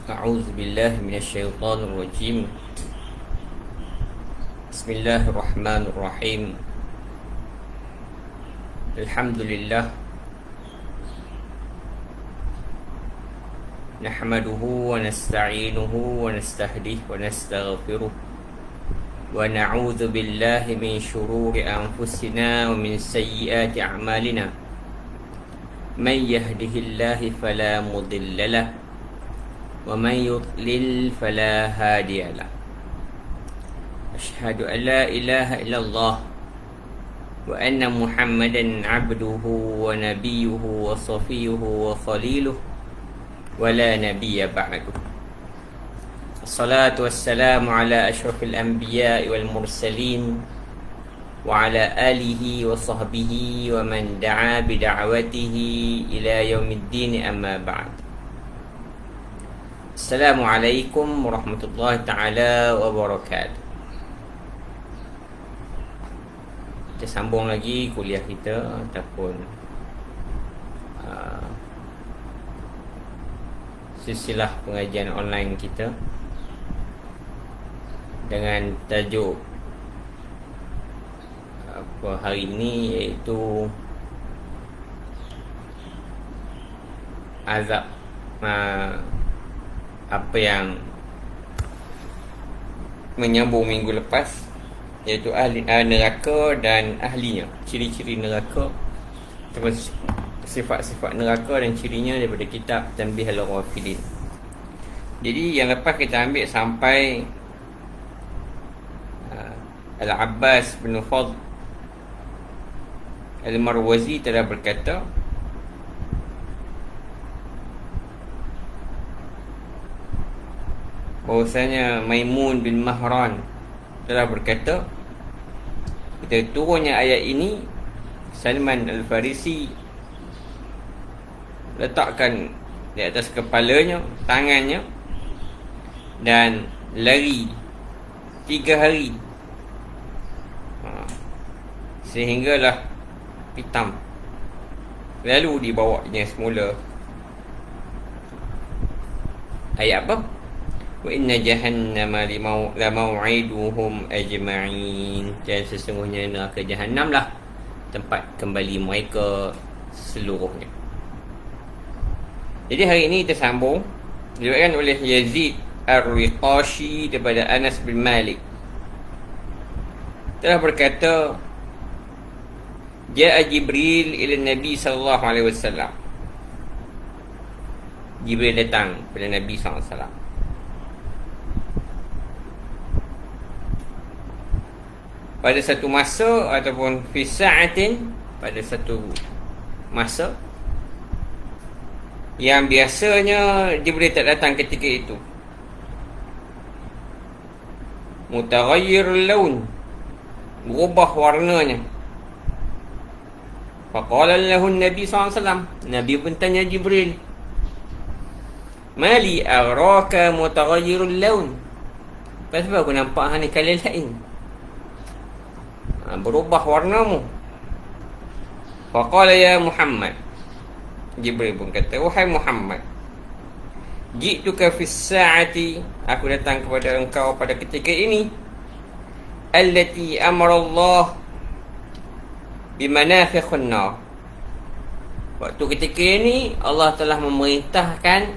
أعوذ بالله من الشيطان الرجيم. بسم الله الرحمن الرحيم. الحمد لله نحمده ونستعينه ونستهديه ونستغفره ونعوذ بالله من شرور أنفسنا ومن سيئات أعمالنا. من يهده الله فلا مضل له ومن يضلل فلا هادي له. أشهد أن لا إله إلا الله وأن محمدا عبده ونبيه وصفيه وخليله ولا نبي بعده. الصلاة والسلام على أشرف الأنبياء والمرسلين وعلى آله وصحبه ومن دعا بدعوته إلى يوم الدين. أما بعد. Assalamualaikum warahmatullahi ta'ala wabarakatuh. Kita sambung lagi kuliah kita ataupun silsilah pengajian online kita dengan tajuk hari ini, iaitu azab apa yang menyambung minggu lepas, iaitu ahli neraka dan ahlinya, ciri-ciri neraka ataupun sifat-sifat neraka dan cirinya daripada kitab Tanbih al-Ghafilin. Jadi yang lepas kita ambil sampai Al-Abbas bin Fadl Al-Marwazi telah berkata, bahwasanya Maimun bin Mahran telah berkata, ketika turunnya ayat ini, Salman Al-Farisi letakkan di atas kepalanya tangannya dan lari 3 hari sehinggalah hitam, lalu dibawanya semula. Ayat apa? Wa inna jahannama lamau'iduhum ajma'in. Dan sesungguhnya neraka Jahannam lah tempat kembali mereka seluruhnya. Jadi hari ini kita sambung, diriwayatkan oleh Yazid Ar-Riqashi daripada Anas bin Malik telah berkata, Ja'a Jibril ila Nabi sallallahu alaihi wasallam. Jibril datang kepada Nabi sallallahu alaihi wasallam. Pada satu masa ataupun fi sa'atin, pada satu masa yang biasanya Jibril tak datang ketika itu. Mutaghayyirul laun, berubah warnanya. Faqala lahu Nabi SAW, Nabi pun tanya Jibril, Mali araka mutaghayyirul laun, kenapa aku nampak hang ni kali lain, berubah warnamu. Faqala ya Muhammad, Jibril pun kata, wahai Muhammad, ji'tuka fis sa'ati, aku datang kepada engkau pada ketika ini, allati amara Allah bimanafikhun nar, waktu ketika ini Allah telah memerintahkan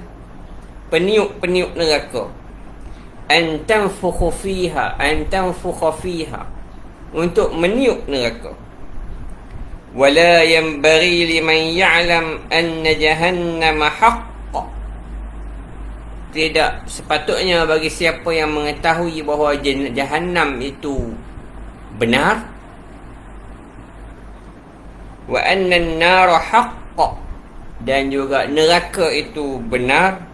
peniup-peniup neraka, an tanfukha fiha, untuk meniup neraka. Wala yanbaghi liman ya'lam anna jahannama haqq, tidak sepatutnya bagi siapa yang mengetahui bahawa Jahannam itu benar. Wa anna an-nara haqq, dan juga neraka itu benar.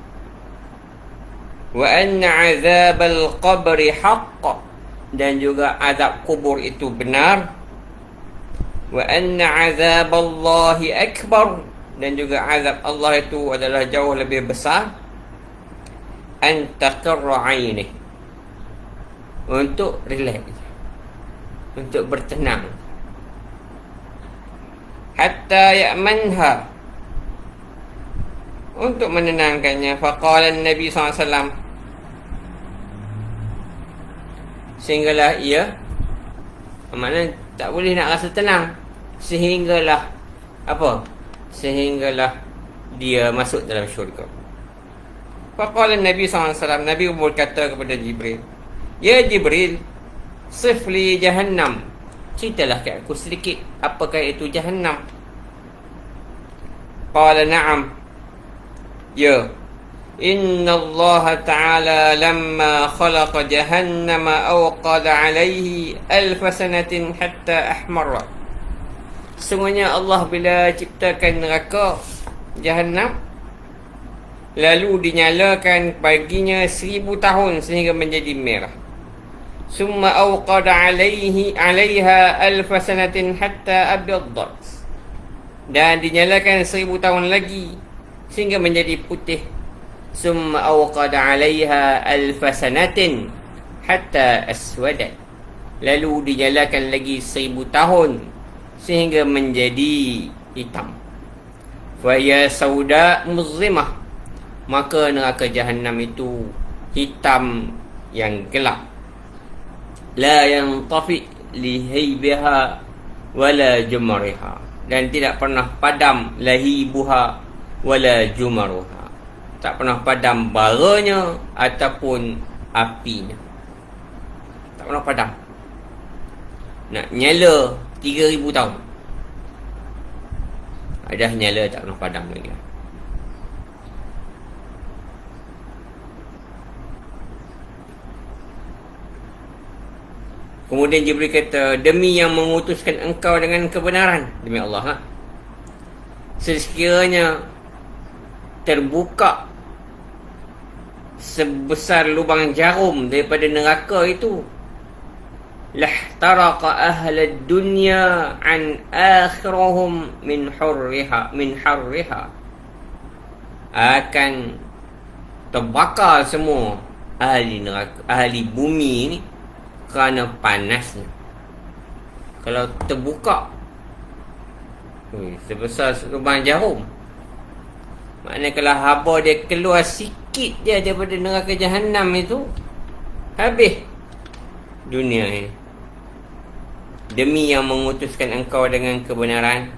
Wa anna 'adzabal qabri haqq, dan juga azab kubur itu benar. Wa anna 'adzaballahi akbar, dan juga azab Allah itu adalah jauh lebih besar. An taqarra 'ainih, untuk relax, untuk bertenang. Hatta ya'manha, untuk menenangkannya. Faqala Nabi SAW, sehinggalah ia, maknanya tak boleh nak rasa tenang, sehinggalah apa? Sehinggalah dia masuk dalam syurga. Faqala Nabi SAW, Nabi berkata kepada Jibril, ya Jibril, sifli jahannam, ceritalah kat aku sedikit apakah itu jahannam. Qala na'am, ya, inna Allah Ta'ala lamma khalaqa jahannama awqada alaihi alfa sanatin hatta ahmarra. Sesungguhnya Allah bila ciptakan neraka jahannam, lalu dinyalakan baginya 1000 tahun sehingga menjadi merah. Summa awqada alaiha alfa sanatin hatta abyaddat. Dan dinyalakan 1000 tahun lagi sehingga menjadi putih. Summa awqada alaiha alfa sanatin hatta aswadat. Lalu dinyalakan lagi 1000 tahun sehingga menjadi hitam. Faya sauda muzlimah. Maka neraka jahannam itu hitam yang gelap. La yantafi lihaybiha wala jumariha. Dan tidak pernah padam lahibuha wala jumaruha. Tak pernah padam baranya ataupun apinya. Tak pernah padam. Nak nyala 3000 tahun, dah nyala tak pernah padam lagi. Kemudian Jibril kata, demi yang mengutuskan engkau dengan kebenaran, demi Allah, sekiranya terbuka sebesar lubang jarum daripada neraka itu, lahtaraqa ahlad dunya an akhirahum min harriha, akan terbakar semua ahli neraka, ahli bumi ni kerana panasnya. Kalau terbuka sebesar lubang jarum, maknanya kalau haba dia keluar sikit je daripada neraka jahannam itu, habis dunia ni. Demi yang mengutuskan engkau dengan kebenaran,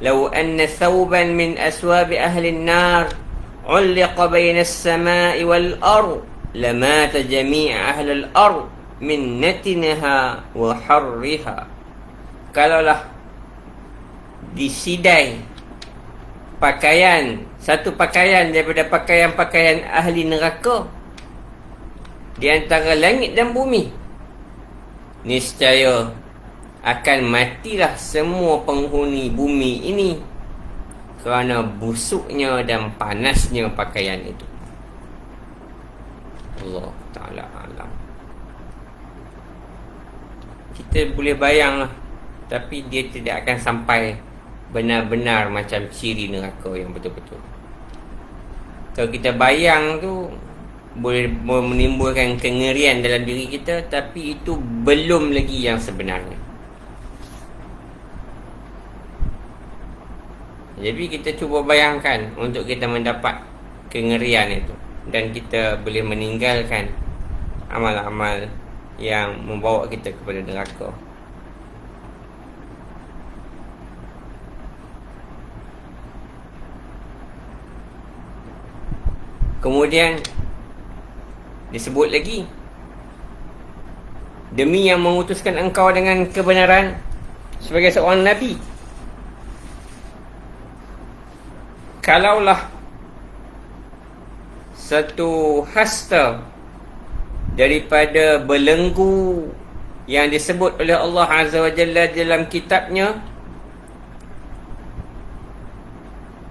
law anna thawban min aswabi ahli an-nar ulliqa baina as-sama'i wal ard lamata jami'a ahli al-ard min natinaha wa harriha. Kalaulah disidai pakaian, satu pakaian daripada pakaian-pakaian ahli neraka di antara langit dan bumi, niscaya akan matilah semua penghuni bumi ini kerana busuknya dan panasnya pakaian itu. Allah Ta'ala alam. Kita boleh bayang lah, tapi dia tidak akan sampai benar-benar macam ciri neraka yang betul-betul. Kalau kita bayang tu boleh menimbulkan kengerian dalam diri kita, tapi itu belum lagi yang sebenarnya. Jadi kita cuba bayangkan untuk kita mendapat kengerian itu, dan kita boleh meninggalkan amal-amal yang membawa kita kepada neraka. Kemudian disebut lagi, demi yang mengutuskan engkau dengan kebenaran sebagai seorang Nabi, kalaulah satu hasta daripada belenggu yang disebut oleh Allah Azza wa Jalla dalam kitabnya,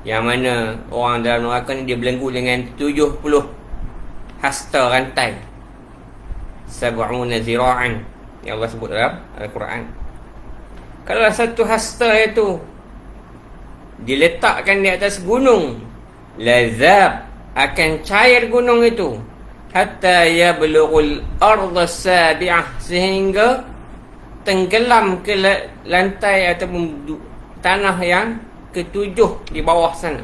yang mana orang dalam neraka ni dia belenggu dengan 70 hasta rantai, sab'una zira'an, yang Allah sebut dalam Al-Quran. Kalau satu hasta itu diletakkan di atas gunung, lazab, akan cair gunung itu, hatta yablughul arda sabi'ah, sehingga tenggelam ke lantai ataupun tanah yang ketujuh di bawah sana.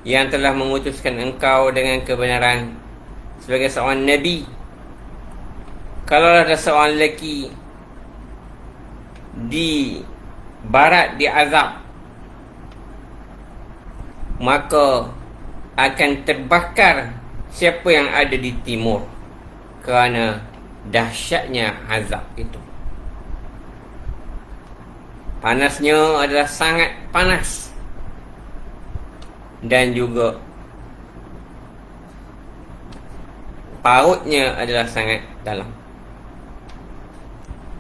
yang telah mengutuskan engkau dengan kebenaran sebagai seorang Nabi. Kalau ada seorang lelaki di barat diazab, maka akan terbakar siapa yang ada di timur, kerana dahsyatnya azab itu. Panasnya adalah sangat panas, dan juga pautnya adalah sangat dalam.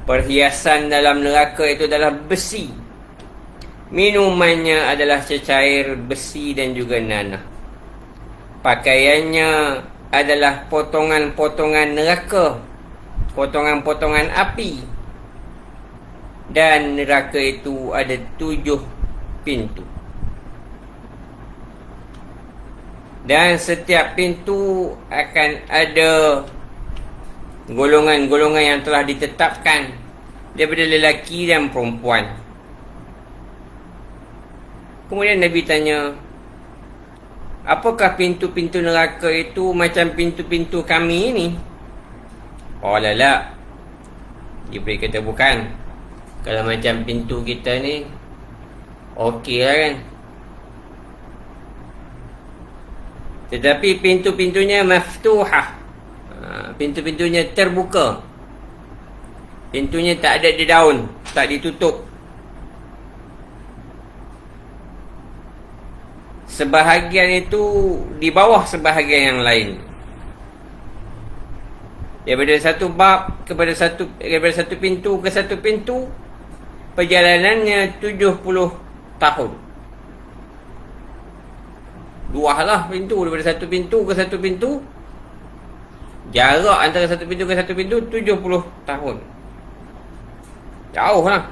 Perhiasan dalam neraka itu adalah besi. Minumannya adalah cecair besi dan juga nanah. Pakaiannya adalah potongan-potongan neraka, potongan-potongan api. Dan neraka itu ada 7 pintu. Dan setiap pintu akan ada golongan-golongan yang telah ditetapkan daripada lelaki dan perempuan. Kemudian Nabi tanya, apakah pintu-pintu neraka itu macam pintu-pintu kami ini? Oh la. Jibril kata bukan. Kalau macam pintu kita ni, okey lah kan. Tetapi pintu-pintunya maftuhah, pintu-pintunya terbuka. Pintunya tak ada di daun, tak ditutup. Sebahagian itu di bawah sebahagian yang lain. Daripada satu bab daripada satu pintu ke satu pintu, perjalanannya 70 tahun. Luahlah pintu, daripada satu pintu ke satu pintu. Jarak antara satu pintu ke satu pintu 70 tahun. Jauh lah.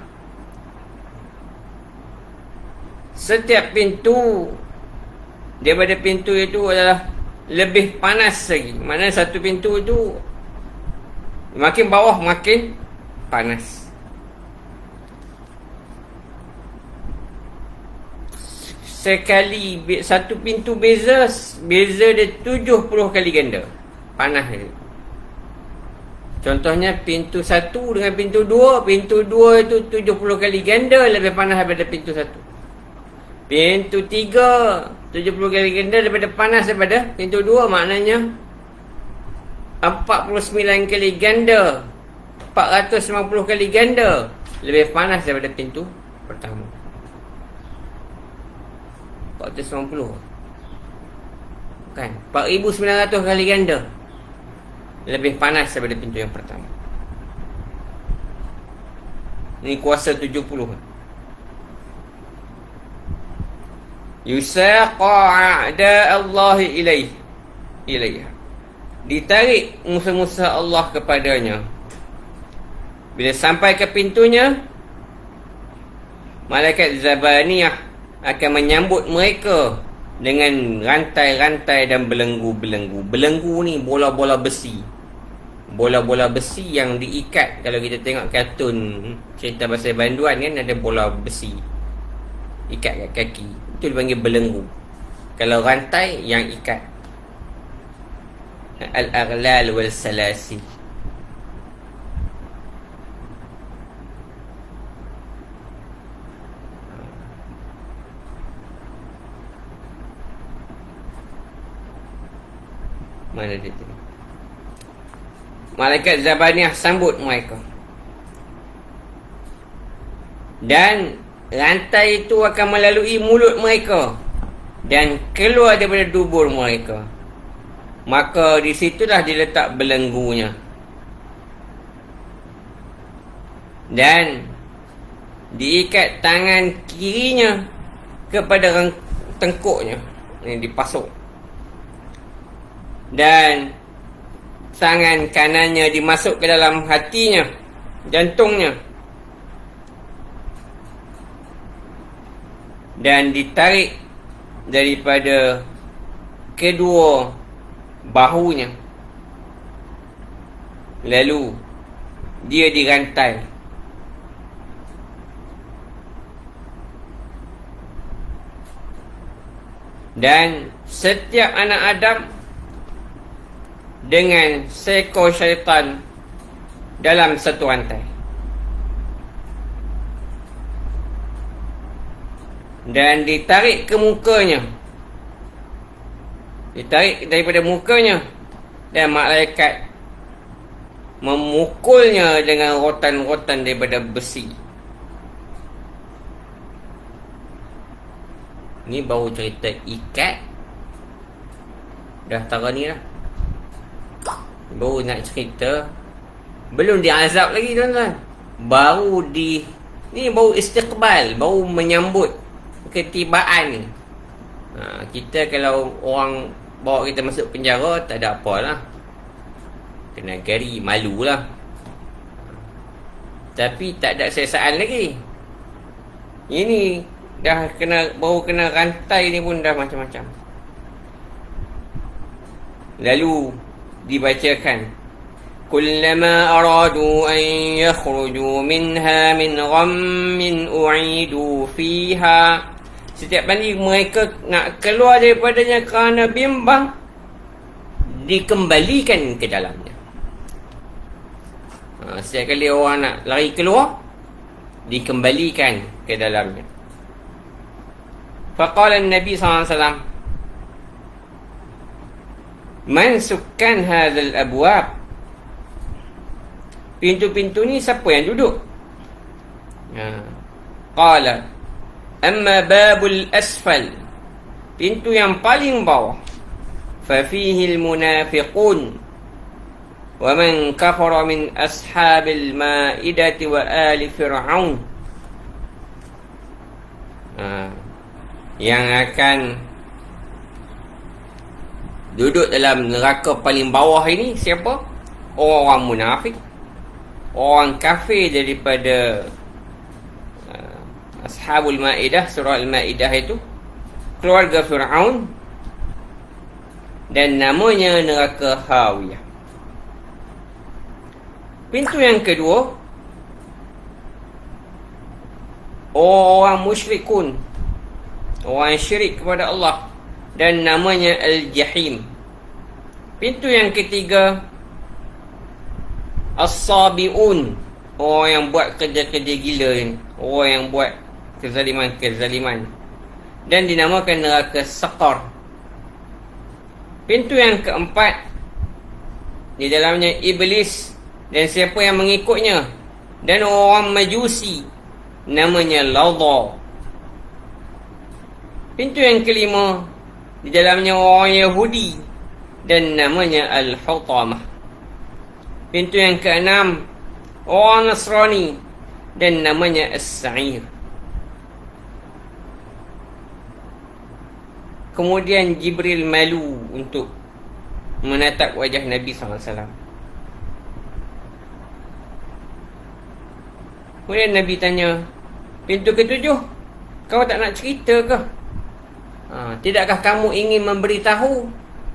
Setiap pintu daripada pintu itu adalah lebih panas lagi. Maknanya satu pintu itu makin bawah makin panas. Sekali satu pintu beza dia 70 kali ganda panas dia. Contohnya pintu 1 dengan pintu 2. Pintu 2 itu 70 kali ganda lebih panas daripada pintu 1. Pintu 3 70 kali ganda daripada panas daripada pintu 2. Maknanya 49 kali ganda, 450 kali ganda lebih panas daripada pintu pertama. 490 kan, 4900 kali ganda lebih panas daripada pintu yang pertama. Ini kuasa 70. Yusaqa a'da Allah ilaiha, ditarik musuh-musuh Allah kepadanya. Bila sampai ke pintunya, malaikat Zabaniyah akan menyambut mereka dengan rantai-rantai dan belenggu-belenggu. Belenggu ni bola-bola besi. Bola-bola besi yang diikat. Kalau kita tengok kartun cerita pasal banduan kan, ada bola besi ikat kat kaki. Itu dipanggil belenggu. Kalau rantai yang ikat, al-aghlal wal salasi. Mana dia tu? Malaikat Zabaniyah sambut mereka. Dan rantai itu akan melalui mulut mereka dan keluar daripada dubur mereka. Maka di situlah diletak belenggunya. Dan diikat tangan kirinya kepada tengkuknya. Ini dipasuk. Dan tangan kanannya dimasuk ke dalam hatinya, jantungnya, dan ditarik daripada kedua bahunya. Lalu dia dirantai. Dan setiap anak Adam dengan seekor syaitan dalam satu rantai. Dan ditarik ke mukanya, ditarik daripada mukanya, dan malaikat memukulnya dengan rotan-rotan daripada besi. Ni baru cerita ikat. Dah tara ni lah, baru nak cerita, belum diazab lagi tuan-tuan. Baru ni baru istiqbal, baru menyambut ketibaan ni. Kita kalau orang bawa kita masuk penjara, tak ada apalah, kena gari, malulah. Tapi tak ada sesaan lagi. Ini dah baru kena rantai ni pun dah macam-macam. Lalu dibacakan, kullama aradu an yakhruju minha min ghammin u'idu fiha. Setiap kali mereka nak keluar daripadanya kerana bimbang, dikembalikan ke dalamnya. Setiap kali orang nak lari keluar, dikembalikan ke dalamnya. Faqala Nabi SAW, man sukkan hadzal abwab. Pintu-pintu ni siapa yang duduk? Qala amma babul asfal, pintu yang paling bawah, fa fihi al munafiqun wa man kafara min ashabil maidati wa ali fir'aun. Yang akan duduk dalam neraka paling bawah ini siapa? Orang munafik, orang kafir daripada Ashabul Maidah, surah Al-Maidah itu, keluarga Fir'aun, dan namanya neraka Hawiyah. Pintu yang kedua, orang musyrikun, orang syirik kepada Allah, dan namanya Al-Jahim. Pintu yang ketiga, As-Sabi'un, orang yang buat kerja-kerja gila ni, orang yang buat kezaliman, dan dinamakan neraka Saqar. Pintu yang keempat, di dalamnya Iblis dan siapa yang mengikutnya, dan orang Majusi, namanya Ladha. Pintu yang kelima, di dalamnya orang Yahudi, dan namanya Al-Hutamah. Pintu yang keenam, orang Nasrani, dan namanya As-Sa'ir. Kemudian Jibril malu untuk menatap wajah Nabi SAW. Kemudian Nabi tanya, pintu ketujuh, kau tak nak cerita ke? Tidakkah kamu ingin memberitahu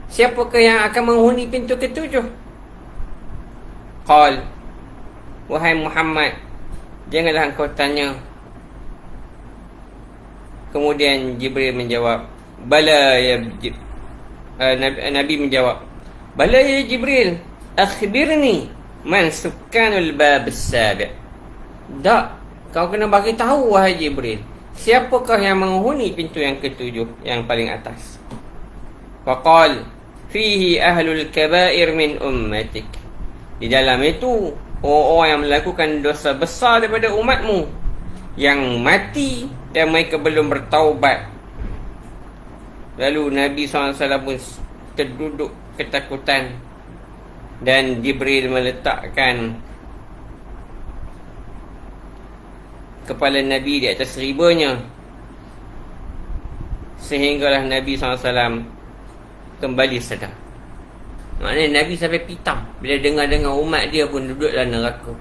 siapakah yang akan menghuni pintu ketujuh? Qal, wahai Muhammad, janganlah engkau tanya. Kemudian Jibril menjawab, bala ya Nabi menjawab, bala ya Jibril, akhbirni man sukkanul bab as-sabi'. Tak, kau kena bagi tahu wahai Jibril, siapakah yang menghuni pintu yang ketujuh, yang paling atas? Faqal, fihi ahlul kaba'ir min ummatik. Di dalam itu orang-orang yang melakukan dosa besar daripada umatmu, yang mati dan mereka belum bertaubat. Lalu Nabi SAW pun terduduk ketakutan, dan Jibril meletakkan kepala Nabi di atas ribanya, sehinggalah Nabi SAW kembali sedar. Maknanya Nabi sampai pitam bila dengar-dengar umat dia pun duduk dalam neraka,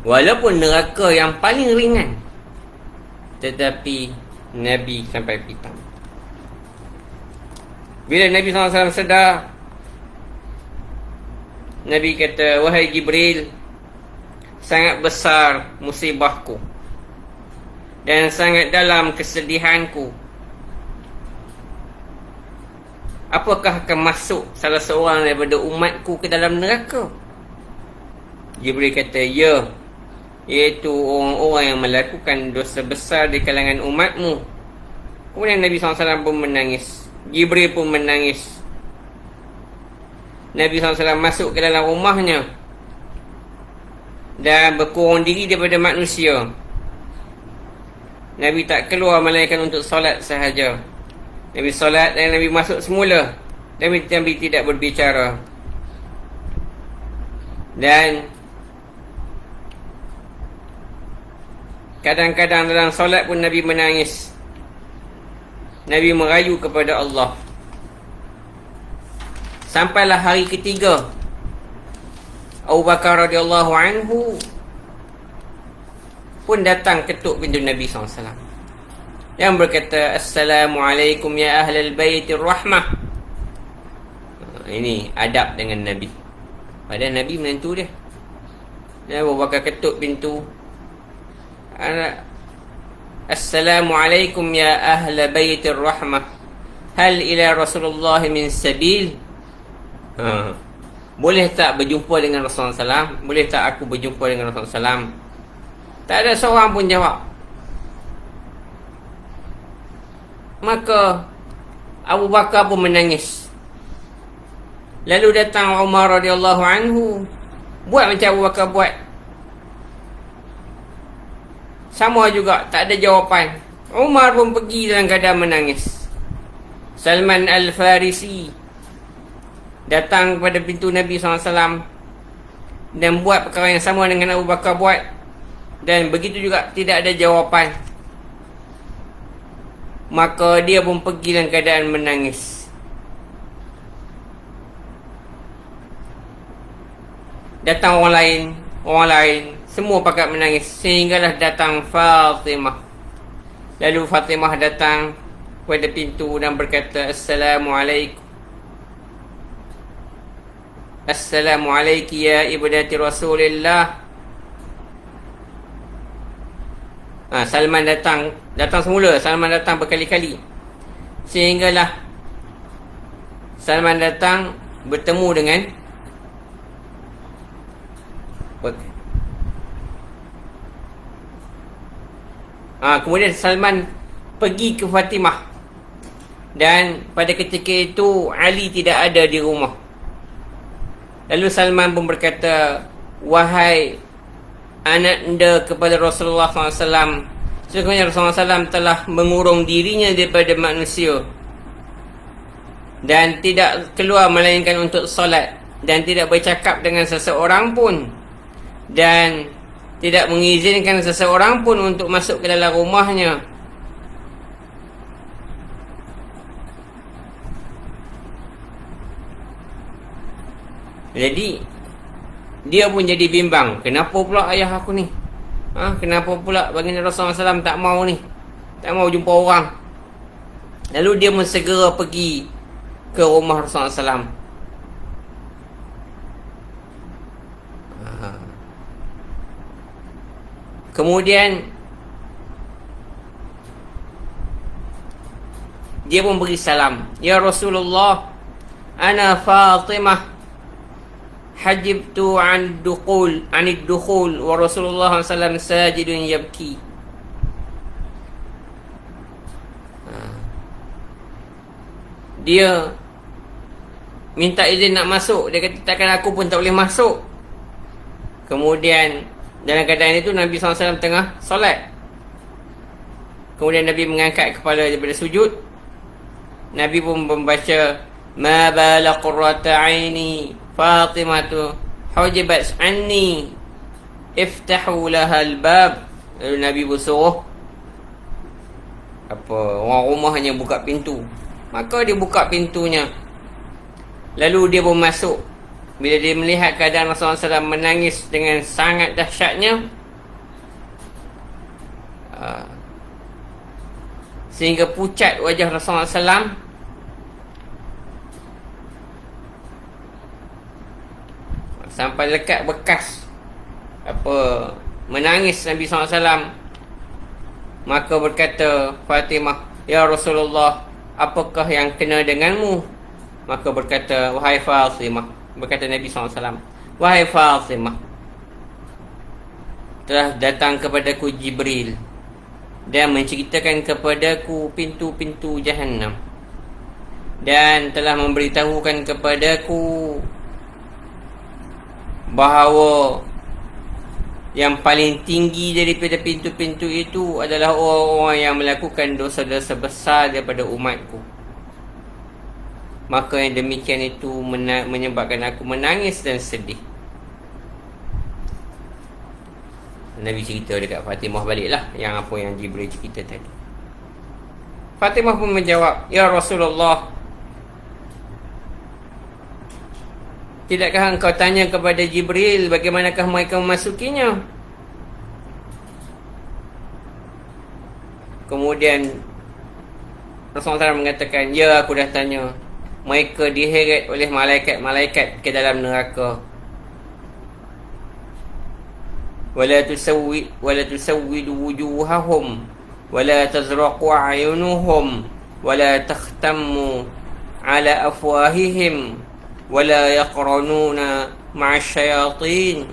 walaupun neraka yang paling ringan, tetapi Nabi sampai pitam. Bila Nabi SAW sedar, Nabi kata, wahai Jibril, sangat besar musibahku dan sangat dalam kesedihanku apakah akan masuk salah seorang daripada umatku ke dalam neraka? Jibril kata, ya, iaitu orang-orang yang melakukan dosa besar di kalangan umatmu. Kemudian Nabi SAW pun menangis, Jibril pun menangis. Nabi SAW masuk ke dalam rumahnya dan berkurang diri daripada manusia. Nabi tak keluar melainkan untuk solat sahaja. Nabi solat dan Nabi masuk semula. Nabi tidak berbicara. Dan kadang-kadang dalam solat pun Nabi menangis. Nabi merayu kepada Allah. Sampailah hari ketiga, Abu Bakar radhiyallahu anhu pun datang ketuk pintu Nabi SAW yang berkata, Assalamualaikum ya ahlal baitir rahmah. Ini adab dengan Nabi. Padahal Nabi menantu dia. Dan Abu Bakar ketuk pintu, Assalamualaikum ya ahla baitir rahmah, hal ila Rasulullah min sabil. Boleh tak berjumpa dengan Rasulullah SAW? Boleh tak aku berjumpa dengan Rasulullah SAW? Tak ada seorang pun jawab. Maka Abu Bakar pun menangis. Lalu datang Umar radhiyallahu anhu, buat macam Abu Bakar buat. Sama juga, tak ada jawapan. Umar pun pergi dalam keadaan menangis. Salman Al-Farisi datang kepada pintu Nabi SAW dan buat perkara yang sama dengan Abu Bakar buat. Dan begitu juga, tidak ada jawapan. Maka dia pun pergi dalam keadaan menangis. Datang orang lain, semua pakat menangis. Sehinggalah datang Fatimah. Lalu Fatimah datang kepada pintu dan berkata, Assalamualaikum. Assalamualaikum ya ibadati Rasulillah. Salman datang semula. Salman datang berkali-kali. Sehinggalah Salman datang bertemu dengan kemudian Salman pergi ke Fatimah. Dan pada ketika itu Ali tidak ada di rumah. Lalu Salman pun berkata, wahai ananda kepada Rasulullah SAW, sesungguhnya Rasulullah SAW telah mengurung dirinya daripada manusia dan tidak keluar melainkan untuk solat, dan tidak bercakap dengan seseorang pun, dan tidak mengizinkan seseorang pun untuk masuk ke dalam rumahnya. Jadi dia pun jadi bimbang, kenapa pula ayah aku ni? Kenapa pula baginda Rasulullah SAW tak mau ni? Tak mau jumpa orang. Lalu dia pun segera pergi ke rumah Rasulullah SAW. Kemudian dia pun beri salam, ya Rasulullah, ana Fatimah hajibtu an dukhul wa Rasulullah SAW sajidun yabki. Dia minta izin nak masuk. Dia kata takkan aku pun tak boleh masuk. Kemudian dalam keadaan itu Nabi SAW tengah solat. Kemudian Nabi mengangkat kepala daripada sujud. Nabi pun membaca, ma bala qurrata aini Fatimah tu hujibat anni iftahu laha albab. Lalu Nabi bersuruh orang rumahnya buka pintu. Maka dia buka pintunya. Lalu dia pun masuk. Bila dia melihat keadaan Rasulullah SAW menangis dengan sangat dahsyatnya, sehingga pucat wajah Rasulullah SAW, sampai lekat bekas menangis Nabi SAW. Maka berkata Fatimah, ya Rasulullah, apakah yang kena denganmu? Maka berkata, wahai Fatimah, berkata Nabi SAW, wahai Fatimah, telah datang kepadaku Jibril dan menceritakan kepadaku pintu-pintu Jahannam, dan telah memberitahukan kepadaku bahawa yang paling tinggi daripada pintu-pintu itu adalah orang-orang yang melakukan dosa-dosa besar daripada umatku. Maka yang demikian itu menyebabkan aku menangis dan sedih. Nabi cerita dekat Fatimah baliklah yang apa yang Jibril cerita tadi. Fatimah pun menjawab, ya Rasulullah, tidakkah engkau tanya kepada Jibril bagaimanakah mereka memasukinya? Kemudian Rasulullah SAW mengatakan, ya, aku dah tanya. Mereka diheret oleh malaikat-malaikat ke dalam neraka. Wala tusawwidu wujuhahum wala tazraqu a'yunuhum wala takhtammu ala afwahihim wala yaqranuna ma'asyayatin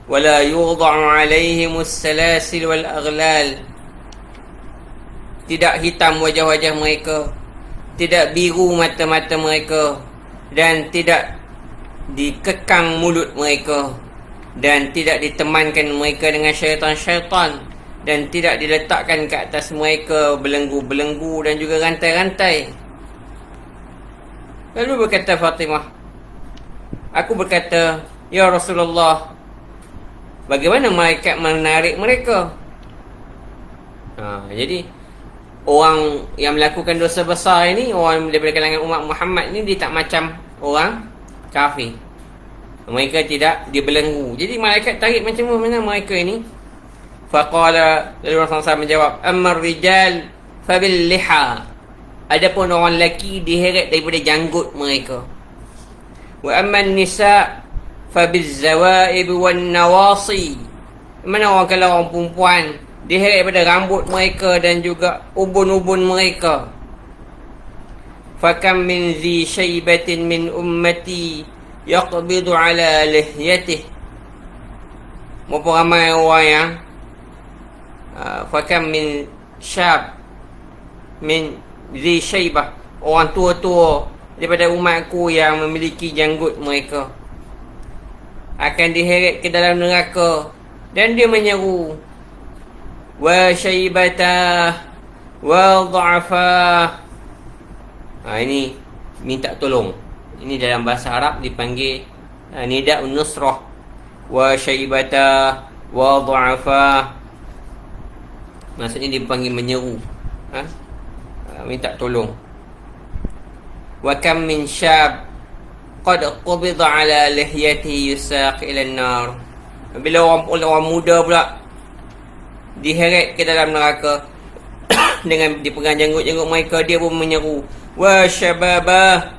wala yudha'u 'alayhimus salasil wal aghlal. Tidak hitam wajah-wajah mereka, tidak biru mata-mata mereka, dan tidak dikekang mulut mereka, dan tidak ditemankan mereka dengan syaitan-syaitan, dan tidak diletakkan ke atas mereka belenggu-belenggu dan juga rantai-rantai. Lalu berkata Fatimah, aku berkata, ya Rasulullah, bagaimana malaikat menarik mereka? Jadi orang yang melakukan dosa besar ini, orang daripada kalangan umat Muhammad ni, dia tak macam orang kafir. Mereka tidak dibelenggu. Jadi malaikat tarik macam mana mereka ini? Faqala, lalu Rasulullah SAW menjawab, ammar rijal fabil liha. Adapun orang lelaki diheret daripada janggut mereka. Wa amman nisa fabiz zawaib wan nawasi. Mana orang, kalau orang perempuan diheret daripada rambut mereka dan juga ubun-ubun mereka. Fakam min zi syaibatin min ummati yaqbidu ala lihyatih. Berapa ramai orang yang fakam min syab min zi syaibah, orang tua-tua daripada umatku yang memiliki janggut mereka akan diheret ke dalam neraka, dan dia menyeru, wa syaibata wa dha'fa. Ini minta tolong. Ini dalam bahasa Arab dipanggil nida'un nusrah. Wa syaibata wa dha'fa, maksudnya dipanggil menyeru, minta tolong. Wa kam min syab qad qubida ala lihyatihi yusaq ila an-nar. Bila orang muda pula diheret ke dalam neraka dengan dipegang janggut-janggut mereka, dia pun menyeru, wa syababah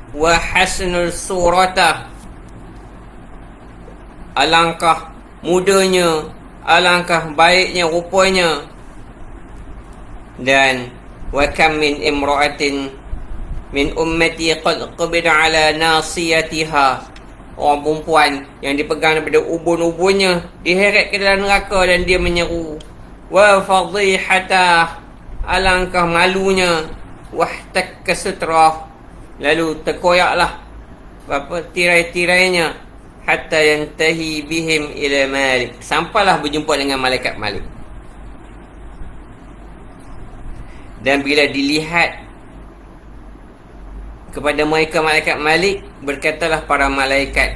wa hasnul surata. Alangkah mudanya, alangkah baiknya rupanya. Dan wa kam min imra'atin min ummati qad qabida ala nasiyatiha. Orang perempuan yang dipegang daripada ubun-ubunnya diheret ke dalam neraka, dan dia menyeru, wa fadihata, alangkah malunya, wahtakka sutrah, lalu terkoyaklah tirai-tirainya, hatta yantahi bihim ila Malik, sampailah berjumpa dengan malaikat Malik. Dan bila dilihat kepada mereka malaikat Malik, berkatalah para malaikat,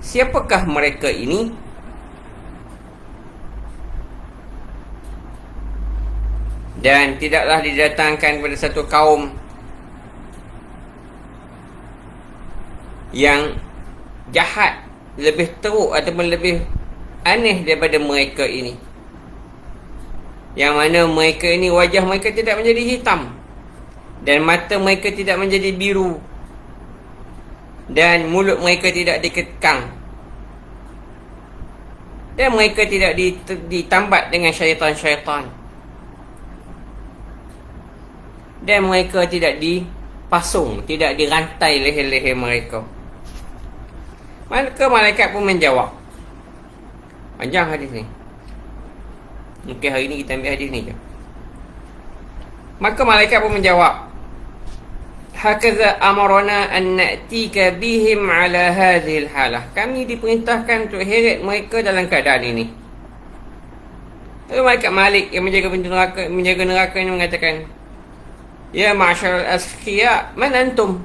siapakah mereka ini? Dan tidaklah didatangkan kepada satu kaum yang jahat, lebih teruk ataupun lebih aneh daripada mereka ini, yang mana mereka ini wajah mereka tidak menjadi hitam, dan mata mereka tidak menjadi biru, dan mulut mereka tidak dikekang, dan mereka tidak ditambat dengan syaitan-syaitan. dan mereka tidak dipasung, tidak dirantai leher-leher mereka. Maka malaikat pun menjawab. Panjang hadis ni. Mungkin hari ni kita ambil hadis ni je. Maka malaikat pun menjawab, hakaza amarna an na'tika bihim ala hadhil halah. Kami diperintahkan untuk heret mereka dalam keadaan ini. Lalu malaikat Malik yang menjaga pintu neraka, menjaga neraka ini mengatakan, ya ma'syarul asqiya, man antum?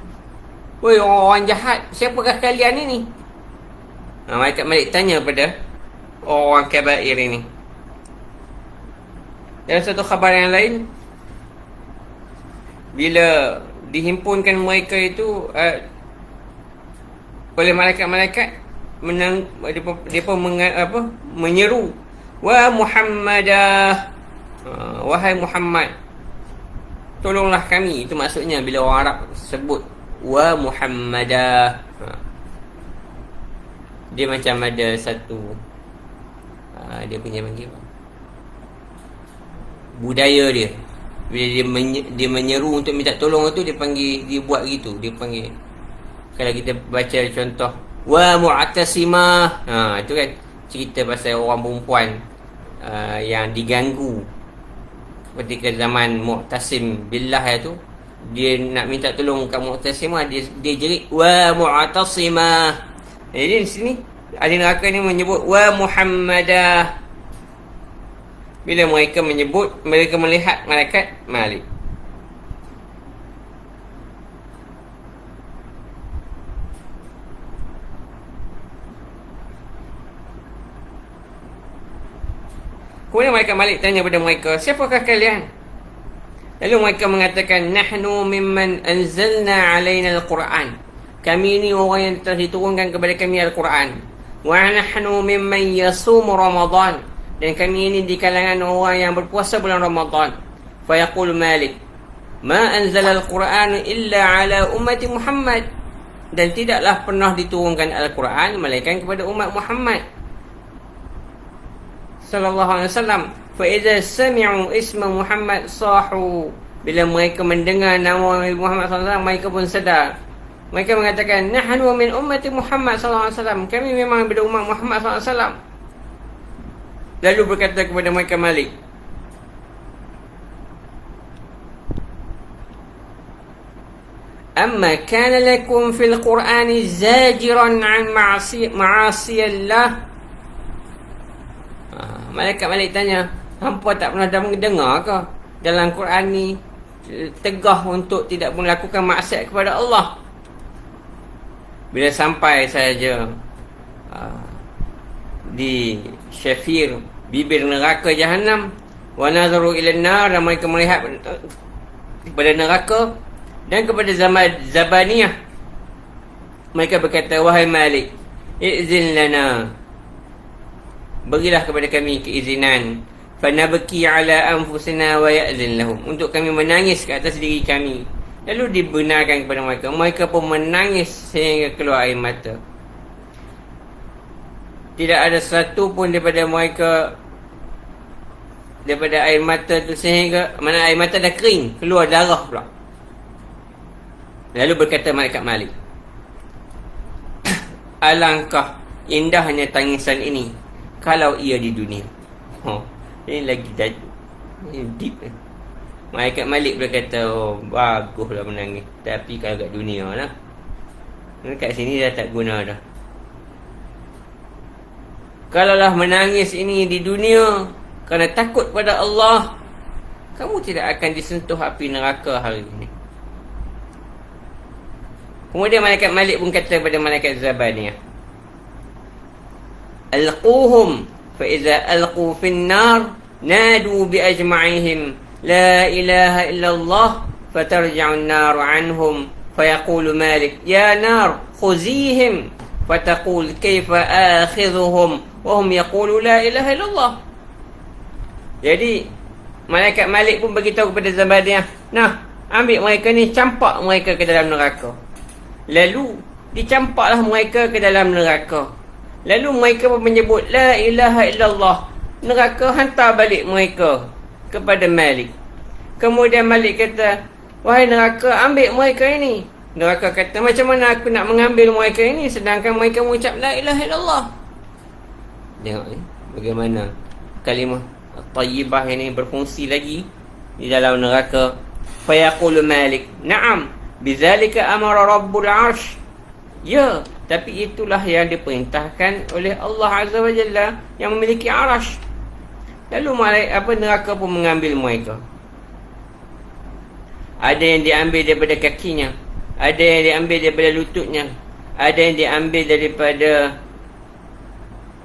Woi orang jahat, siapakah kalian ini? Malaikat Malik tanya pada orang kabair ini. Dalam satu khabar yang lain, bila dihimpunkan mereka itu oleh malaikat-malaikat, dia pun menyeru, wa Muhammadah, wahai Muhammad, tolonglah kami. Itu maksudnya bila orang Arab sebut wa Muhammadah, dia macam ada satu dia punya panggil budaya dia. Bila dia menyeru untuk minta tolong tu, dia panggil, dia buat gitu. Dia panggil, kalau kita baca contoh wa mu'tasimah, itu kan cerita pasal orang perempuan yang diganggu ketika zaman Mu'tasim billah tu. Dia nak minta tolong kat Mu'tasimah, dia jerit wa mu'tasimah. Jadi di sini ahli neraka ni menyebut wa Muhammadah. Bila mereka menyebut, mereka melihat malaikat Malik. Kemudian malaikat Malik tanya kepada mereka, siapakah kalian? Lalu mereka mengatakan, nahnu mimman anzalna alaina al-Quran. Kami ini orang yang telah diturunkan kepada kami Al-Quran. Wa nahnu mimman yasumu Ramadan. Dan kami ini di kalangan orang yang berpuasa bulan Ramadan. Fa yaqul Malik, ma anzala al-Quran illa ala ummati Muhammad. Dan tidaklah pernah diturunkan Al-Quran melainkan kepada umat Muhammad sallallahu alaihi wasallam. Fa idza sami'u isma Muhammad sahu. Bila mereka mendengar nama Muhammad sallallahu alaihi wasallam, mereka pun sedar. Mereka mengatakan, nahnu min ummati Muhammad sallallahu alaihi wasallam. Kami memang daripada umat Muhammad sallallahu alaihi wasallam. Lalu berkata kepada mereka Malik, amma kana lakum fil Qur'ani zajiran an ma'asiyallah. Malaikat Malik tanya, hampa tak pernah dengar ke dalam Quran ni tegah untuk tidak melakukan maksiat kepada Allah? Bila sampai saja di syafir bibir neraka Jahannam, wa nazaru ila an-nar, dan mereka melihat kepada neraka dan kepada zaman Zabaniyah, mereka berkata, wahai Malik, izin lana, berilah kepada kami keizinan, fanabki ala anfusina wa ya'zin lahum, untuk kami menangis ke atas diri kami. Lalu dibenarkan kepada mereka, mereka pun menangis sehingga keluar air mata. Tidak ada satu pun daripada mereka, daripada air mata tu, sehingga mana air mata dah kering, keluar darah pula. Lalu berkata malaikat Malik, alangkah indahnya tangisan ini kalau ia di dunia. Ini lagi deep. Malaikat Malik berkata, baguslah menangis, tapi kalau kat dunia lah, kat sini dah tak guna dah. Kalaulah menangis ini di dunia kerana takut pada Allah, kamu tidak akan disentuh api neraka hari ini. Kemudian malaikat Malik pun kata kepada malaikat Zabaniyah, alquhum fa iza alqu fin nar nadu bi ajma'ihim la ilaha illallah fatarja'u an-nar anhum fayaqulu Malik ya nar khuzihim fataqul kaifa akhidhuhum wa hum yaqulu la ilaha illallah. Jadi malaikat Malik pun beritahu kepada Zabaniyah, nah, ambil mereka ni, campak mereka ke dalam neraka. Lalu dicampaklah mereka ke dalam neraka. Lalu mereka pun menyebut la ilaha illallah. Neraka hantar balik mereka kepada Malik. Kemudian Malik kata, Wahai neraka, ambil mereka ini. Neraka kata, macam mana aku nak mengambil mereka ini sedangkan mereka mengucap la ilaha illallah. Tengok ni, bagaimana kalimah tayyibah ini berfungsi lagi di dalam neraka. Fayaqulu Malik, na'am, bizalika amara rabbul arsh. Ya, tapi itulah yang diperintahkan oleh Allah Azza wa Jalla yang memiliki arash. Lalu neraka pun mengambil mereka. Ada yang diambil daripada kakinya, ada yang diambil daripada lututnya, ada yang diambil daripada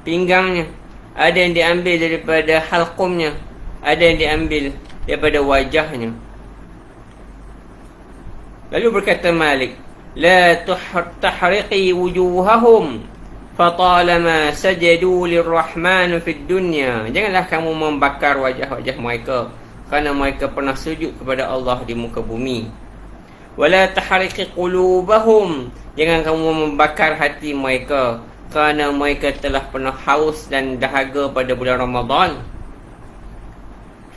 pinggangnya, ada yang diambil daripada halqumnya, ada yang diambil daripada wajahnya. Lalu berkata Malik, la tahriqi wujuhahum fatalama sajadu lirrahman fid dunya. Janganlah kamu membakar wajah-wajah mereka kerana mereka pernah sujud kepada Allah di muka bumi. Wala tahriqi qulubahum. Jangan kamu membakar hati mereka kerana mereka telah pernah haus dan dahaga pada bulan Ramadan.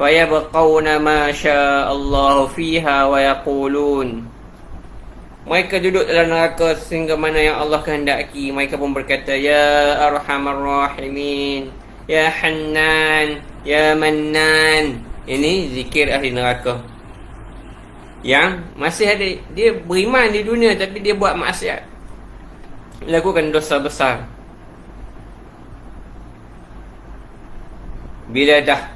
Fayabqawna ma sya'allahu fiha wa yaqulun. Mereka duduk dalam neraka sehingga mana yang Allah kehendaki. Mereka pun berkata, ya arhamar rahimin, ya hannan, ya mannan. Ini zikir ahli neraka yang masih ada, dia beriman di dunia tapi dia buat maksiat, lakukan dosa besar. Bila dah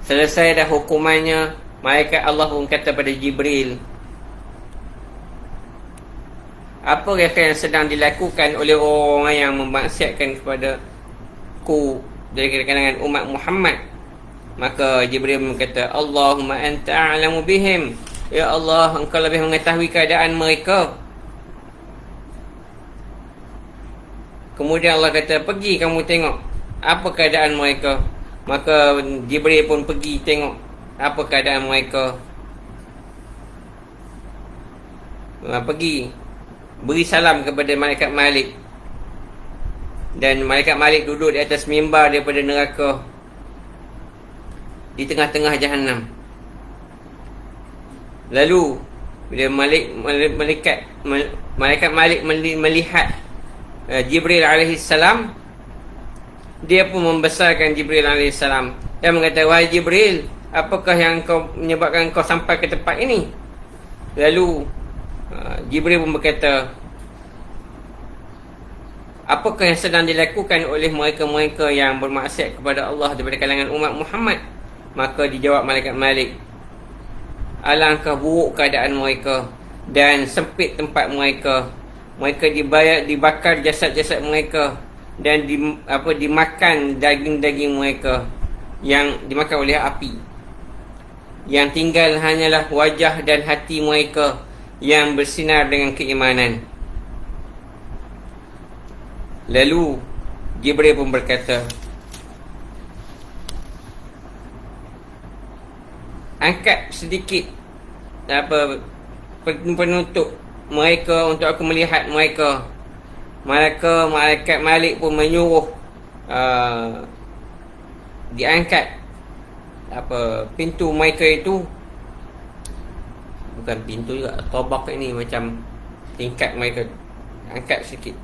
selesai dah hukumannya, malaikat Allah pun kata pada Jibril, apa yang sedang dilakukan oleh orang yang memaksiatkan kepada ku dari kalangan umat Muhammad? Maka Jibril berkata, Allahumma anta a'lamu bihim. Ya Allah, engkau lebih mengetahui keadaan mereka. Kemudian Allah kata, pergi kamu tengok apa keadaan mereka. Maka Jibril pun pergi tengok apa keadaan mereka. Pergi beri salam kepada malaikat Malik. Dan malaikat Malik duduk di atas mimbar daripada neraka di tengah-tengah Jahannam. Lalu bila malaikat Malik melihat Jibril alaihi salam, dia pun membesarkan Jibril alaihi salam dan mengata, wahai Jibril, apakah yang kau menyebabkan kau sampai ke tempat ini? Lalu Jibril pun berkata, apakah yang sedang dilakukan oleh mereka-mereka yang bermaksiat kepada Allah daripada kalangan umat Muhammad? Maka dijawab malaikat Malik, alangkah buruk keadaan mereka dan sempit tempat mereka. Mereka dibakar jasad-jasad mereka dan dimakan daging-daging mereka yang dimakan oleh api. Yang tinggal hanyalah wajah dan hati mereka yang bersinar dengan keimanan. Lalu Jibril pun berkata, angkat sedikit penutup mereka untuk aku melihat mereka. Maka malaikat Malik pun menyuruh diangkat pintu mereka itu. Bukan pintu juga, tobak ini macam tingkat mereka. Angkat sikit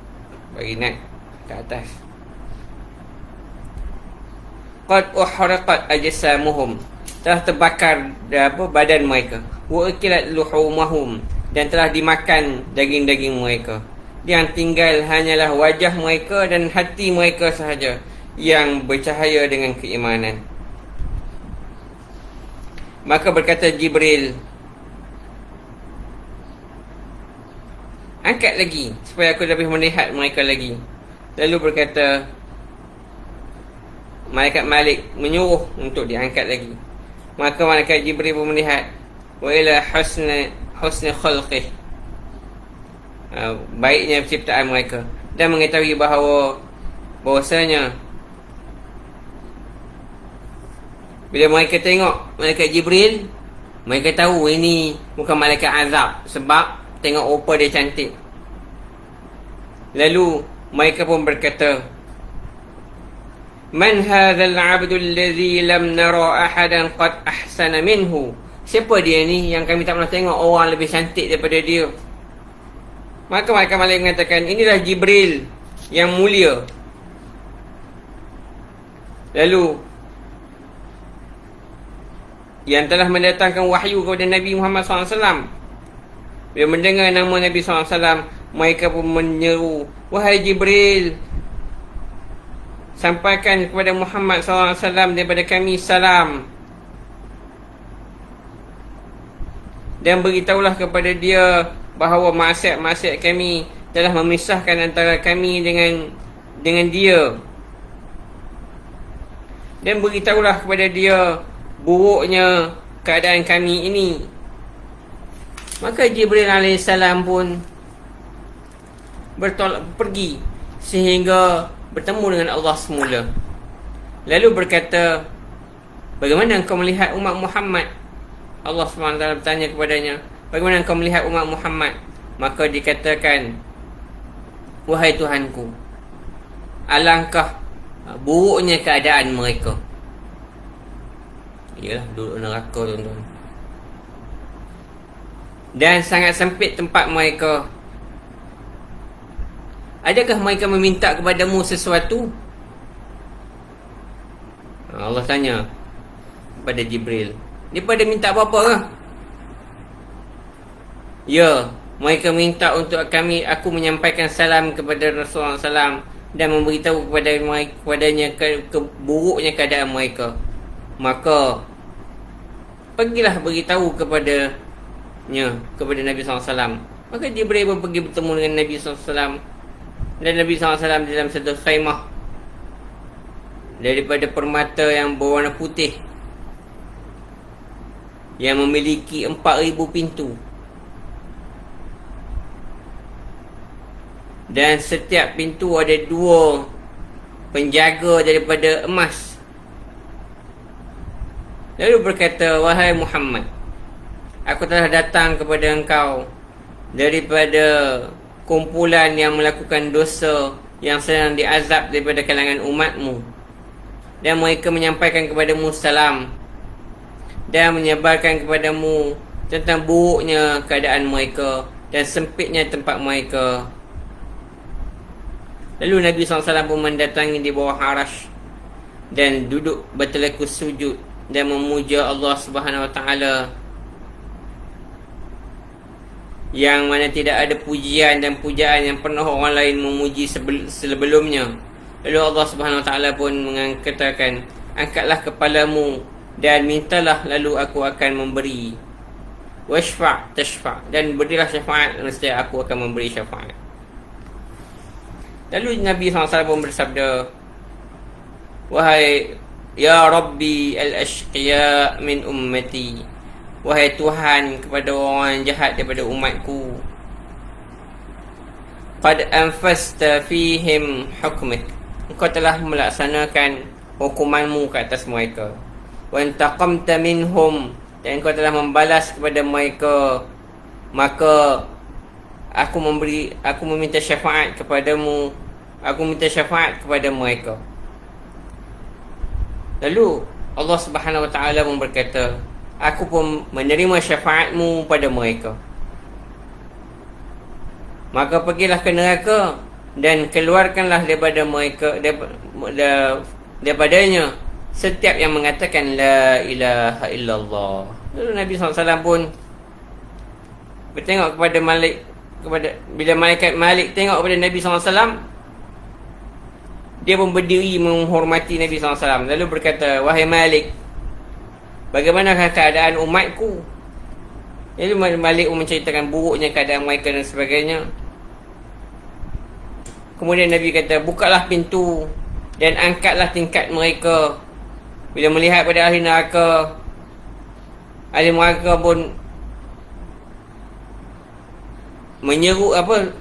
bagi naik ke atas. Qad uhraqat ajsamuhum, telah terbakar badan mereka. Wa ukilat luhumahum, dan telah dimakan daging-daging mereka. Yang tinggal hanyalah wajah mereka dan hati mereka sahaja yang bercahaya dengan keimanan. Maka berkata Jibril, angkat lagi supaya aku lebih melihat mereka lagi. Lalu berkata malaikat Malik menyuruh untuk diangkat lagi. Maka malaikat Jibril pun melihat, wa ila husni khalqih, baiknya penciptaan mereka, dan mengetahui bahawasanya bila mereka tengok malaikat Jibril, mereka tahu ini bukan malaikat azab sebab tengok rupa dia cantik. Lalu mereka pun berkata, man hadzal 'abdu alladhi lam nara ahadan qad ahsana minhu. Siapa dia ni yang kami tak pernah tengok orang lebih cantik daripada dia? Maka malaikat mengatakan, inilah Jibril yang mulia. Lalu yang telah mendatangkan wahyu kepada Nabi Muhammad SAW. Bila mendengar nama Nabi SAW, mereka pun menyeru, wahai Jibril, sampaikan kepada Muhammad SAW daripada kami salam, dan beritahulah kepada dia bahawa maksiat-maksiat kami telah memisahkan antara kami dengan dia, dan beritahulah kepada dia buruknya keadaan kami ini. Maka Jibril AS pun pergi sehingga bertemu dengan Allah semula. Lalu berkata, bagaimana engkau melihat umat Muhammad? Allah SWT bertanya kepadanya, bagaimana engkau melihat umat Muhammad? Maka dikatakan, wahai Tuhanku, alangkah buruknya keadaan mereka. Yalah, duduk neraka, tuan-tuan. Dan sangat sempit tempat mereka. Adakah mereka meminta kepadamu sesuatu? Allah tanya kepada Jibril, dia pada minta apa-apa ke? Ya, mereka minta untuk aku menyampaikan salam kepada Rasulullah SAW dan memberitahu kepadanya buruknya keadaan mereka. Maka pergilah beritahu kepada Nabi SAW. Maka Jibril pun pergi bertemu dengan Nabi SAW, dan Nabi SAW dalam satu khaimah daripada permata yang berwarna putih, yang memiliki 4,000 pintu, dan setiap pintu ada 2 penjaga daripada emas. Lalu berkata, wahai Muhammad, aku telah datang kepada engkau daripada kumpulan yang melakukan dosa yang sedang diazab daripada kalangan umatmu, dan mereka menyampaikan kepadamu salam dan menyebarkan kepadamu tentang buruknya keadaan mereka dan sempitnya tempat mereka. Lalu Nabi SAW pun mendatangi di bawah arash dan duduk bertelekus sujud dan memuja Allah Subhanahu Wa Taala, yang mana tidak ada pujian dan pujaan yang pernah orang lain memuji sebelumnya. Lalu Allah Subhanahu Wa Taala pun mengatakan, angkatlah kepalamu dan mintalah, lalu aku akan memberi. Washfa' tashfa', dan berilah syafaat, nescaya aku akan memberi syafaat. Lalu Nabi SAW pun bersabda, wahai ya Rabbi al-ashqiya min ummati, wahai Tuhan kepada orang jahat daripada umatku, qad anfasta fihim hukmik, engkau telah melaksanakan hukumanmu ke atas mereka, wa intaqamta minhum, dan engkau telah membalas kepada mereka, maka aku meminta syafaat kepadamu, aku minta syafaat kepada mereka. Lalu Allah Subhanahu Wa Taala pun berkata, aku pun menerima syafaatmu pada mereka. Maka pergilah ke neraka dan keluarkanlah daripada mereka, daripadanya setiap yang mengatakan la ilaha illallah. Lalu Nabi SAW pun bertengok kepada bila malaikat Malik tengok kepada Nabi SAW, dia pun berdiri menghormati Nabi SAW. Lalu berkata, wahai Malik, bagaimanakah keadaan umatku? Lalu Malik menceritakan buruknya keadaan mereka dan sebagainya. Kemudian Nabi kata, bukalah pintu dan angkatlah tingkat mereka. Bila melihat pada ahli neraka, ahli neraka pun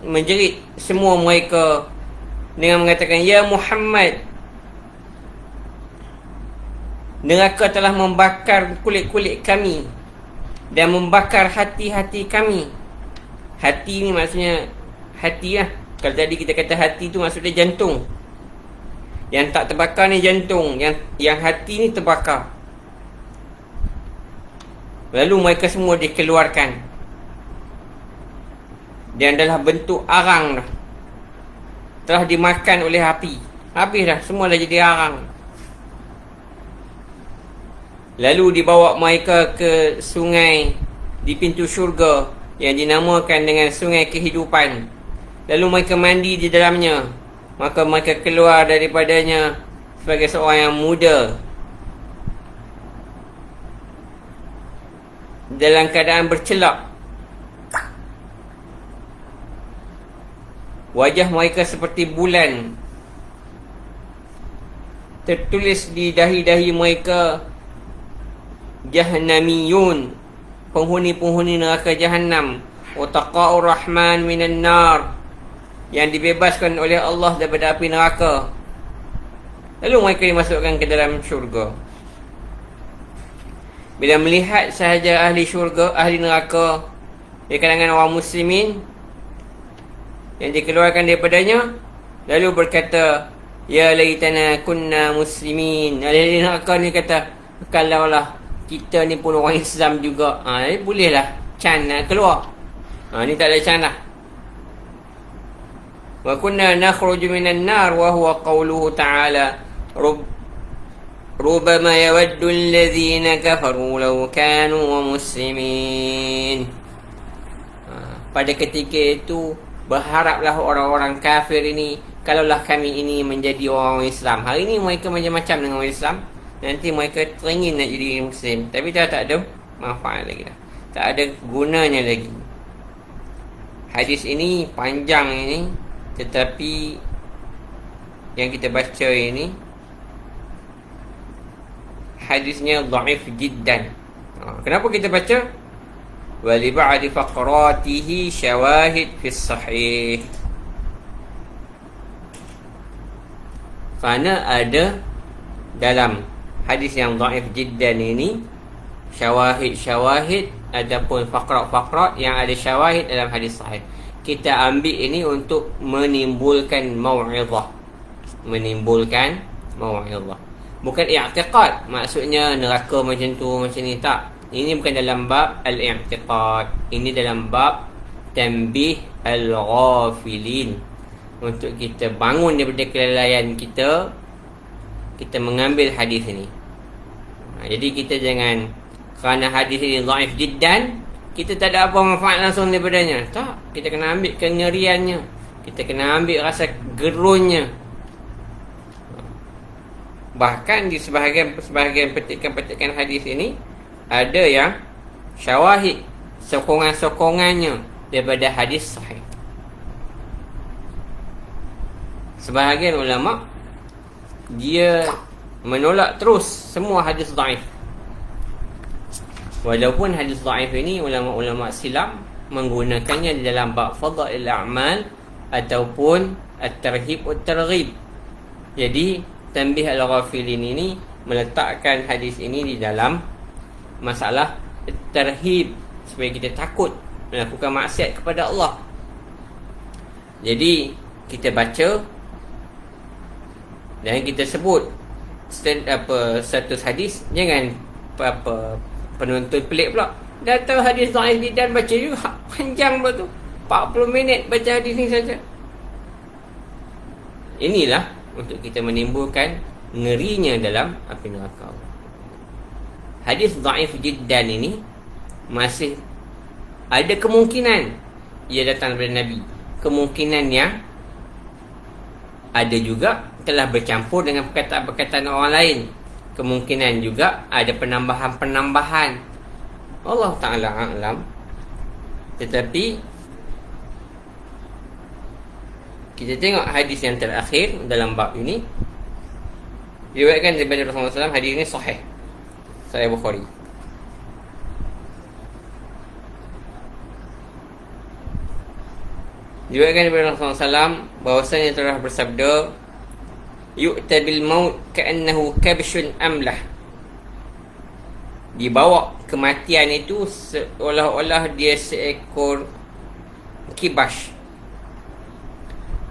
menjerit semua mereka dengan mengatakan, ya Muhammad, neraka telah membakar kulit-kulit kami dan membakar hati-hati kami. Hati ni maksudnya hati lah. Kalau tadi kita kata hati tu maksudnya jantung. Yang tak terbakar ni jantung, yang hati ni terbakar. Lalu mereka semua dikeluarkan dan adalah bentuk arang dah. Telah dimakan oleh api. Habis dah, semua dah jadi arang. Lalu dibawa mereka ke sungai di pintu syurga yang dinamakan dengan sungai kehidupan. Lalu mereka mandi di dalamnya. Maka mereka keluar daripadanya sebagai seorang yang muda, dalam keadaan bercelak. Wajah mereka seperti bulan. Tertulis di dahi-dahi mereka, Jahannamiyun, penghuni-penghuni neraka Jahannam. Utaqa'ur Rahman minan nar, yang dibebaskan oleh Allah daripada api neraka. Lalu mereka dimasukkan ke dalam syurga. Bila melihat sahaja ahli syurga, ahli neraka di kalangan orang muslimin yang dikeluarkan daripadanya, lalu berkata, ya laitana kunna muslimin. Ahli neraka ni kata, kalaulah kita ni pun orang Islam juga, bolehlah Chan keluar. Ni tak ada Chan lah. Wa kunna nakhruju minan nar wa huwa qawluhu ta'ala rubama yawaddu alladhina kafaru law kanu muslimin. Pada ketika itu berharaplah orang-orang kafir ini, kalaulah kami ini menjadi orang Islam. Hari ini mereka macam-macam dengan orang Islam, nanti mereka teringin nak jadi Muslim, tapi dah tak ada manfaat lagi dah, tak ada gunanya lagi. Hadis ini panjang ini, tetapi yang kita baca ini hadisnya dhaif jiddan. Kenapa kita baca? Wali ba'di faqratihi syawahid fi sahih. Kerana ada dalam hadis yang dhaif jiddan ini syawahid ataupun faqrat yang ada syawahid dalam hadis sahih. Kita ambil ini untuk menimbulkan mau'izah. Bukan i'tiqad, maksudnya neraka macam tu, macam ni, tak. Ini bukan dalam bab al-i'tiqad. Ini dalam bab tanbih al-ghafilin, untuk kita bangun daripada kelalaian kita, kita mengambil hadis ini. Jadi kita jangan kerana hadis ini dhaif jiddan, kita tak ada apa manfaat langsung daripadanya. Tak, kita kena ambil kengeriannya, kita kena ambil rasa gerunnya. Bahkan di sebahagian petikan-petikan hadis ini ada yang syawahid, sokongan-sokongannya daripada hadis sahih. Sebahagian ulama dia menolak terus semua hadis dhaif. Walaupun hadis dhaif ini ulama-ulama silam menggunakannya di dalam bab fadail a'mal ataupun at-tarhib wat-targhib. Jadi tanbih al-ghafilin ini meletakkan hadis ini di dalam masalah tarhib, supaya kita takut melakukan maksiat kepada Allah. Jadi kita baca dan kita sebut status hadis. Jangan penonton pelik pula, dah tahu hadis dhaif dan baca juga panjang pula tu, 40 minit baca hadis ni saja. Inilah untuk kita menimbulkan ngerinya dalam api neraka. Hadis dhaif jiddan ini masih ada kemungkinan ia datang daripada Nabi. Kemungkinan yang ada juga telah bercampur dengan perkataan-perkataan orang lain. Kemungkinan juga ada penambahan-penambahan. Allah Ta'ala a'lam. Tetapi kita tengok hadis yang terakhir dalam bab ini, diriwayatkan daripada Rasulullah SAW. Hadis ini sahih, Sahih Bukhari. Diriwayatkan daripada Rasulullah SAW bahwasanya telah bersabda, yu'ta bil maut ka'annahu kabshun amlah. Dibawa kematian itu seolah-olah dia seekor kibash.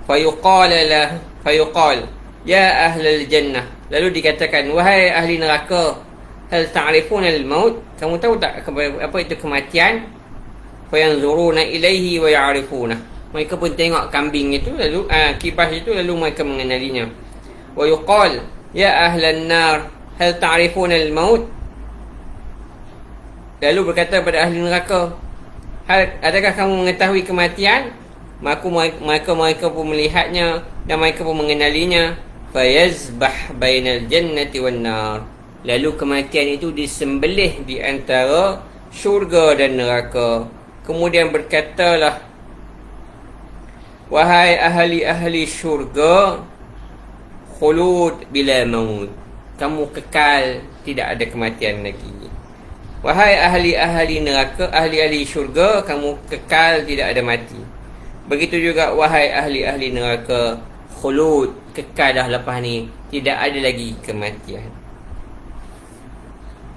Fayuqal ya ahlal jannah. Lalu dikatakan, wahai ahli neraka, hal ta'rifuna al-maut, kamu tahu tak apa itu kematian? Fayanzuruna ilaihi wa ya'rifuna, mereka pun tengok kambing itu lalu kibas itu lalu mereka mengenalinya. Wa yuqal ya ahlan nar hal ta'rifuna al-maut, lalu berkata pada ahli neraka, adakah kamu mengetahui kematian? Mereka pun melihatnya dan mereka pun mengenalinya. Fayazbah bainal jannati wan nar, lalu kematian itu disembelih di antara syurga dan neraka. Kemudian berkatalah, wahai ahli-ahli syurga, khulud bila maut, kamu kekal, tidak ada kematian lagi. Wahai ahli-ahli neraka, ahli-ahli syurga, kamu kekal, tidak ada mati. Begitu juga wahai ahli-ahli neraka, khulud, kekal dah lepas ni, tidak ada lagi kematian.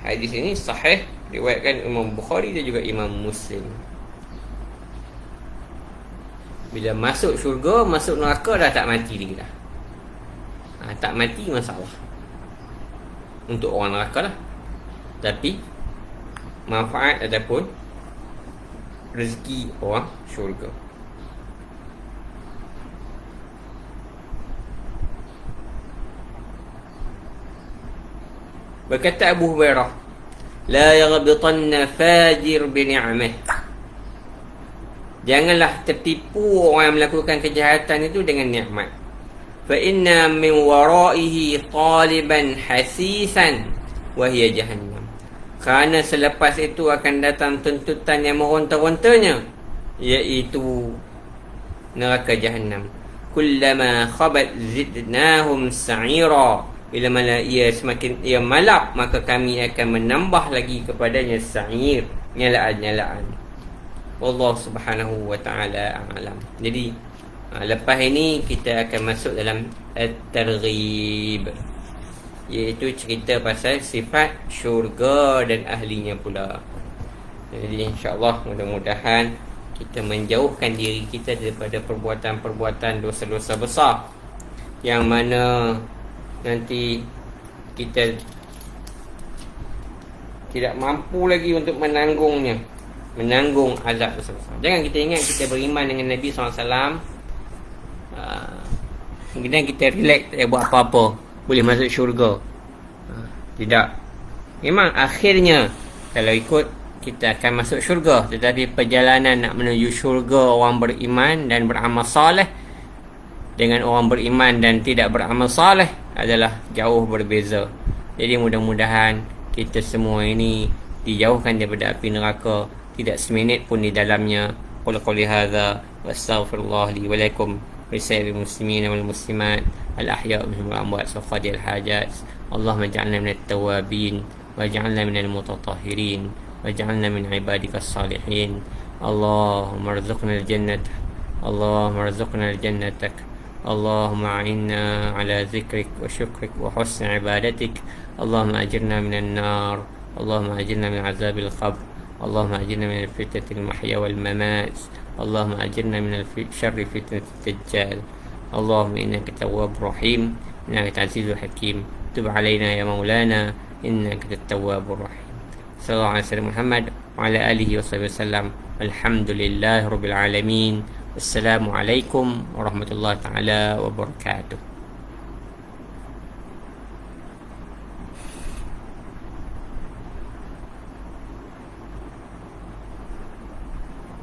Hadis ini sahih, riwayatkan Imam Bukhari dan juga Imam Muslim. Bila masuk syurga, masuk neraka dah tak mati lagi dah. Tak mati masalah untuk orang neraka lah, tapi manfaat ataupun rezeki orang syurga. Berkata Abu Hurairah, la yaghbitanna fajir bi ni'mah, janganlah tertipu orang yang melakukan kejahatan itu dengan nikmat. Fa inna min waraihi taliban hasisan wa hiya jahannam, kerana selepas itu akan datang tuntutan yang meronta-rontanya, iaitu neraka jahannam. Kullama khabat zidnahum sa'ira, bila mana semakin ia malap, maka kami akan menambah lagi kepadanya sa'ir, nyalaan-nyalaan. Allah subhanahu wa ta'ala a'lam. Jadi lepas ini kita akan masuk dalam at-targhib, iaitu cerita pasal sifat syurga dan ahlinya pula. Jadi insyaAllah mudah-mudahan kita menjauhkan diri kita daripada perbuatan-perbuatan dosa-dosa besar yang mana nanti kita tidak mampu lagi untuk menanggung azab besar. Jangan kita ingat kita beriman dengan Nabi SAW, kemudian kita relax, tak buat apa-apa, boleh masuk syurga. Tidak. Memang akhirnya kalau ikut kita akan masuk syurga, tetapi perjalanan nak menuju syurga orang beriman dan beramal saleh dengan orang beriman dan tidak beramal saleh adalah jauh berbeza. Jadi mudah-mudahan kita semua ini dijauhkan daripada api neraka, tidak seminit pun di dalamnya. Qul qouli hadza wa astaghfirullah li wa lakum wa lisa'iril muslimin wal muslimat al ahya' minhum wal amwat safadil hajat. Allahumma ij'alna minat tawabin waj'alna minal mutatahhirin waj'alna min ibadikas salihin. Allahumma arzuqna al jannata, Allahumma arzuqna al jannatak, Allahumma a'inna ala zikrik wa syukrik wa husni ibadatik. Allahumma ajirna minan nar, Allahumma ajirna min azabil qabr, Allahumma ajirna min fitnatil mahya wal mamat, Allahumma ajirna min syarri fitnatil dajjal. Allahumma innaka tawwabur rahim, innaka azizul hakim. Tub alaina ya maulana, innaka tawwabur rahim. Sallallahu alaihi wasallam Muhammad wa ala alihi wa sahbihi wasallam. Alhamdulillahi rabbil alamin. Assalamualaikum warahmatullahi taala wabarakatuh.